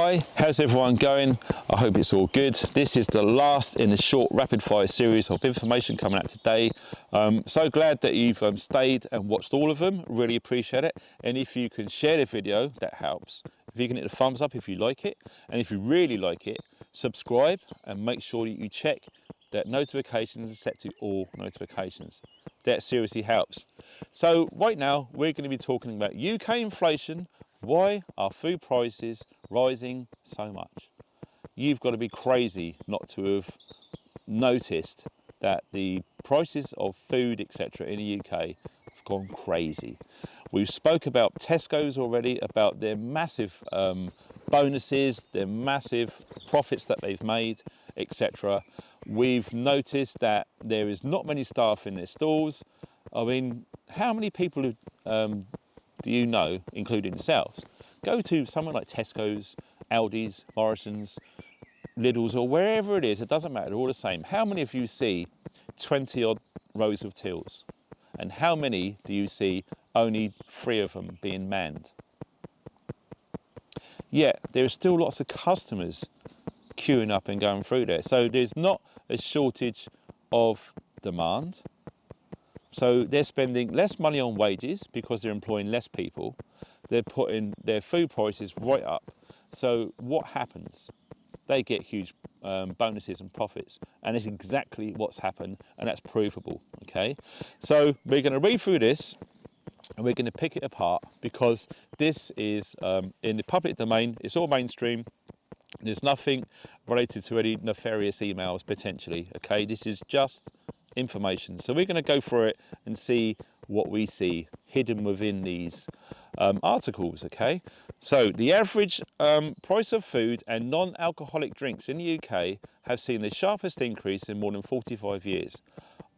Hi, how's everyone going? I hope it's all good. This is the last in a short rapid fire series of information coming out today. So glad that you've stayed and watched all of them, really appreciate it. And if you can share the video, that helps. If you can hit the thumbs up if you like it, and if you really like it, subscribe and make sure that you check that notifications are set to all notifications. That seriously helps. So right now we're going to be talking about UK inflation. Why are food prices rising so much? You've got to be crazy not to have noticed that the prices of food, etc. in the UK have gone crazy. We've spoke about Tesco's already, about their massive bonuses, their massive profits that they've made, etc. We've noticed that there is not many staff in their stores. I mean, how many people do you know, including yourselves, go to somewhere like Tesco's, Aldi's, Morrison's, Lidl's, or wherever it is, it doesn't matter, they're all the same. How many of you see 20 odd rows of tills? And how many do you see only 3 of them being manned? Yet there are still lots of customers queuing up and going through there. So there's not a shortage of demand. So they're spending less money on wages because they're employing less people. They're putting their food prices right up. So what happens? They get huge bonuses and profits, and it's exactly what's happened, and that's provable, okay? So we're going to read through this and we're going to pick it apart because this is in the public domain. It's all mainstream. There's nothing related to any nefarious emails potentially, okay? This is just information. So we're going to go through it and see what we see hidden within these articles, okay? So the average price of food and non-alcoholic drinks in the UK have seen the sharpest increase in more than 45 years.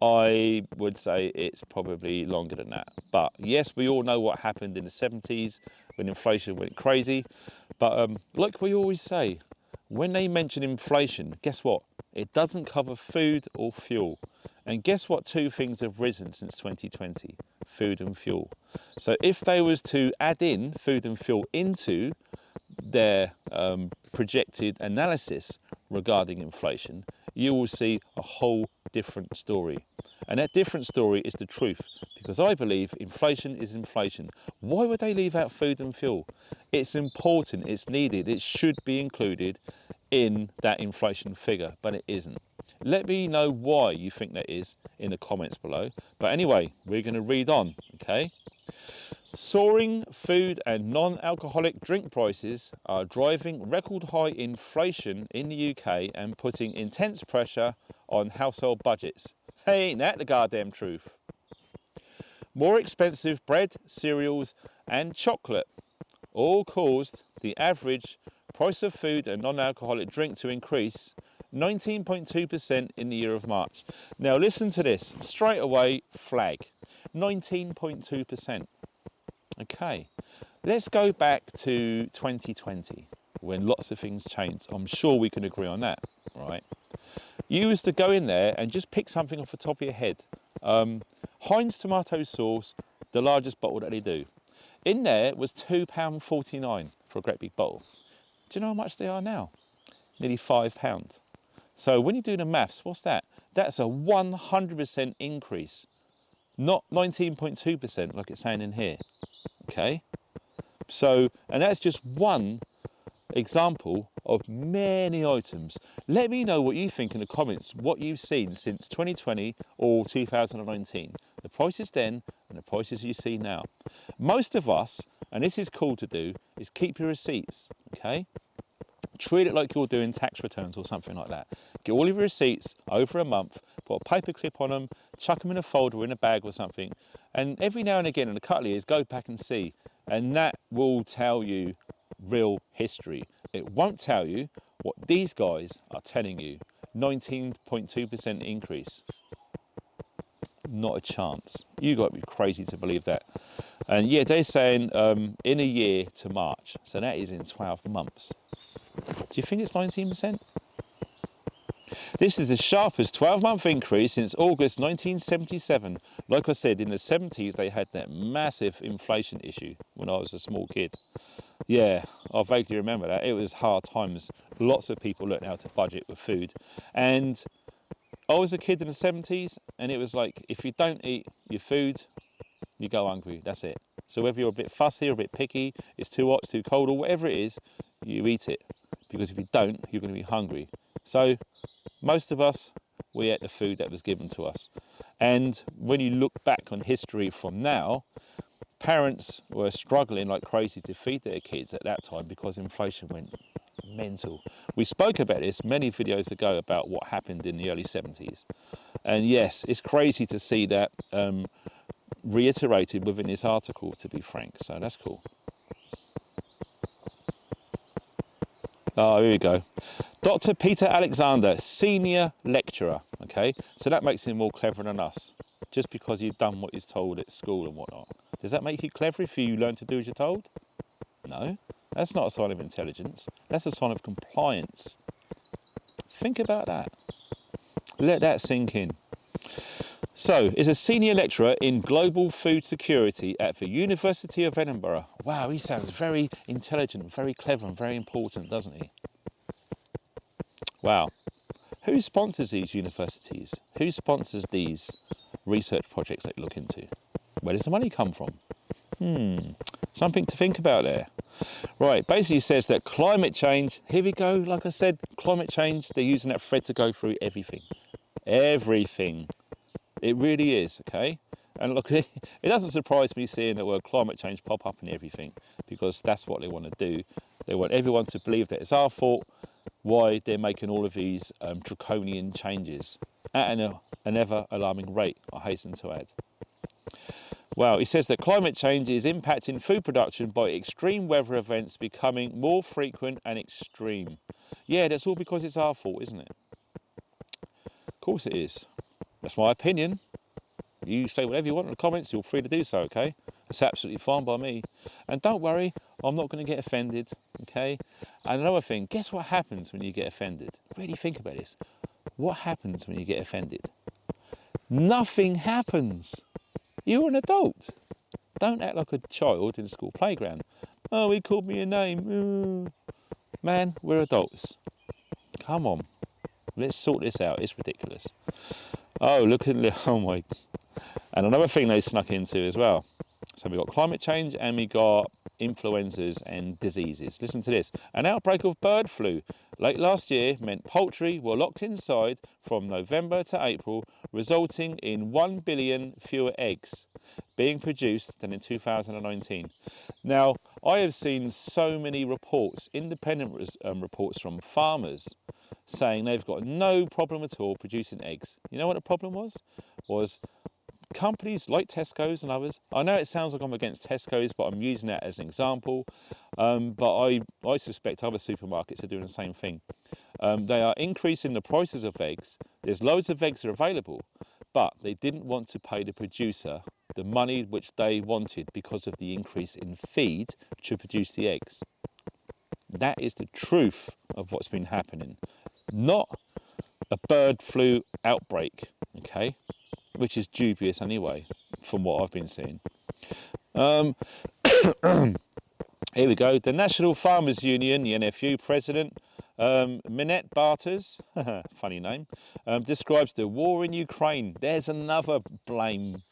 I would say it's probably longer than that. But yes, we all know what happened in the 70s when inflation went crazy. But like we always say, when they mention inflation, guess what? It doesn't cover food or fuel. And guess what 2 things have risen since 2020? Food and fuel. So if they was to add in food and fuel into their projected analysis regarding inflation, you will see a whole different story. And that different story is the truth, because I believe inflation is inflation. Why would they leave out food and fuel? It's important, it's needed, it should be included in that inflation figure, but it isn't. Let me know why you think that is in the comments below. But anyway, we're going to read on, okay? Soaring food and non-alcoholic drink prices are driving record high inflation in the UK and putting intense pressure on household budgets. Hey, ain't that the goddamn truth? More expensive bread, cereals and chocolate all caused the average price of food and non-alcoholic drink to increase 19.2% in the year of March. Now listen to this, straight away flag, 19.2%. Okay, let's go back to 2020 when lots of things changed. I'm sure we can agree on that, right? You used to go in there and just pick something off the top of your head. Heinz tomato sauce, the largest bottle that they do. In there was £2.49 for a great big bottle. Do you know how much they are now? Nearly £5. So when you do the maths, what's that? That's a 100% increase, not 19.2% like it's saying in here, okay? So, and that's just one example of many items. Let me know what you think in the comments, what you've seen since 2020 or 2019. The prices then and the prices you see now. Most of us, and this is cool to do, is keep your receipts, okay? Treat it like you're doing tax returns or something like that. Get all of your receipts over a month, put a paper clip on them, chuck them in a folder or in a bag or something, and every now and again in a couple of years, go back and see. And that will tell you real history. It won't tell you what these guys are telling you. 19.2% increase. Not a chance. You got to be crazy to believe that. And yeah, they're saying in a year to March. So that is in 12 months. Do you think it's 19%? This is the sharpest 12-month increase since August 1977. Like I said, in the 70s they had that massive inflation issue when I was a small kid. Yeah, I vaguely remember that. It was hard times. Lots of people learned how to budget with food. And I was a kid in the 70s, and it was like, if you don't eat your food, you go hungry. That's it. So whether you're a bit fussy or a bit picky, it's too hot, it's too cold, or whatever it is, you eat it. Because if you don't, you're going to be hungry. So most of us, we ate the food that was given to us. And when you look back on history from now, parents were struggling like crazy to feed their kids at that time because inflation went mental. We spoke about this many videos ago about what happened in the early 70s. And yes, it's crazy to see that reiterated within this article, to be frank. So that's cool. Oh, here we go. Dr. Peter Alexander, senior lecturer. Okay, so that makes him more clever than us, just because you've done what he's told at school and whatnot. Does that make you clever if you learn to do as you're told? No, that's not a sign of intelligence. That's a sign of compliance. Think about that. Let that sink in. So, is a senior lecturer in global food security at the University of Edinburgh. Wow, he sounds very intelligent, very clever and very important, doesn't he? Wow. Who sponsors these universities? Who sponsors these research projects that you look into? Where does the money come from? Something to think about there. Right, basically says that climate change, here we go, like I said, climate change, they're using that thread to go through everything. Everything. It really is, okay? And look, it doesn't surprise me seeing the word climate change pop up in everything, because that's what they want to do. They want everyone to believe that it's our fault, why they're making all of these draconian changes at an ever alarming rate, I hasten to add. Well, he says that climate change is impacting food production by extreme weather events becoming more frequent and extreme. Yeah, that's all because it's our fault, isn't it? Of course it is. That's my opinion. You say whatever you want in the comments, you're free to do so, okay? It's absolutely fine by me. And don't worry, I'm not going to get offended, okay? And another thing, guess what happens when you get offended? Really think about this. What happens when you get offended? Nothing happens. You're an adult. Don't act like a child in a school playground. Oh, he called me a name. Man, we're adults. Come on. Let's sort this out. It's ridiculous. Oh, look at, oh my. And another thing they snuck into as well. So we've got climate change and we got influenzas and diseases. Listen to this. An outbreak of bird flu late last year meant poultry were locked inside from November to April, resulting in 1 billion fewer eggs being produced than in 2019. Now, I have seen so many reports, independent reports from farmers, saying they've got no problem at all producing eggs. You know what the problem was? Was companies like Tesco's and others. I know it sounds like I'm against Tesco's, but I'm using that as an example. But I suspect other supermarkets are doing the same thing. They are increasing the prices of eggs. There's loads of eggs that are available, but they didn't want to pay the producer the money which they wanted because of the increase in feed to produce the eggs. That is the truth of what's been happening. Not a bird flu outbreak, okay? Which is dubious anyway, from what I've been seeing. Here we go. The National Farmers Union, the NFU president, Minette Barters, funny name, describes the war in Ukraine. There's another blame.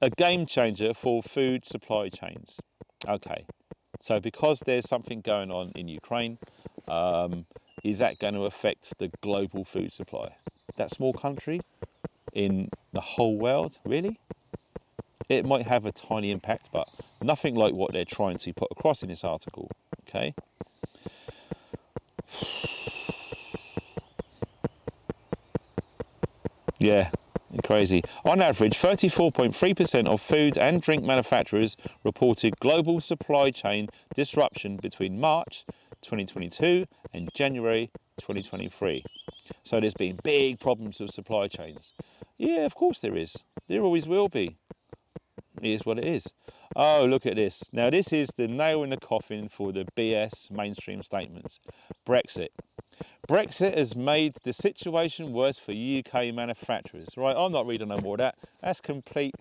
A game changer for food supply chains. Okay, so because there's something going on in Ukraine, is that going to affect the global food supply? That small country in the whole world, really? It might have a tiny impact, but nothing like what they're trying to put across in this article, okay? Yeah, crazy. On average, 34.3% of food and drink manufacturers reported global supply chain disruption between March 2022 and January 2023. So there's been big problems with supply chains. Yeah, of course there is. There always will be. It is what it is. Oh, look at this. Now this is the nail in the coffin for the BS mainstream statements. Brexit. Brexit has made the situation worse for UK manufacturers. Right, I'm not reading no more of that. That's complete.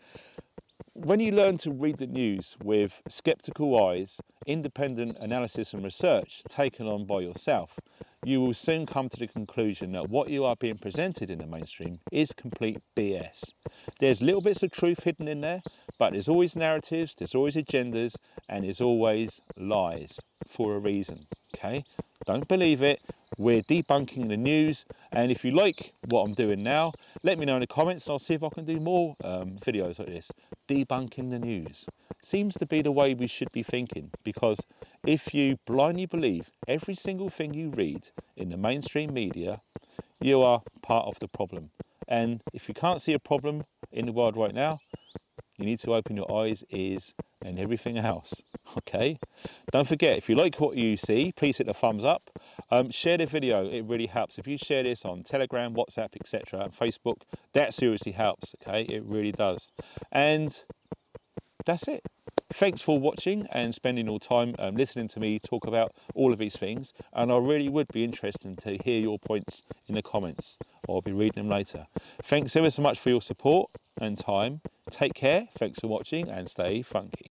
When you learn to read the news with sceptical eyes, independent analysis and research taken on by yourself, you will soon come to the conclusion that what you are being presented in the mainstream is complete BS. There's little bits of truth hidden in there, but there's always narratives, there's always agendas, and there's always lies for a reason, okay? Don't believe it. We're debunking the news, and if you like what I'm doing now, let me know in the comments and I'll see if I can do more videos like this. Debunking the news seems to be the way we should be thinking, because if you blindly believe every single thing you read in the mainstream media, you are part of the problem. And if you can't see a problem in the world right now, you need to open your eyes, ears, and everything else, okay? Don't forget, if you like what you see, please hit the thumbs up. Share the video, it really helps. If you share this on Telegram, WhatsApp, etc., and Facebook, that seriously helps, okay? It really does. And that's it. Thanks for watching and spending your time listening to me talk about all of these things. And I really would be interested to hear your points in the comments. I'll be reading them later. Thanks ever so much for your support and time. Take care. Thanks for watching and stay funky.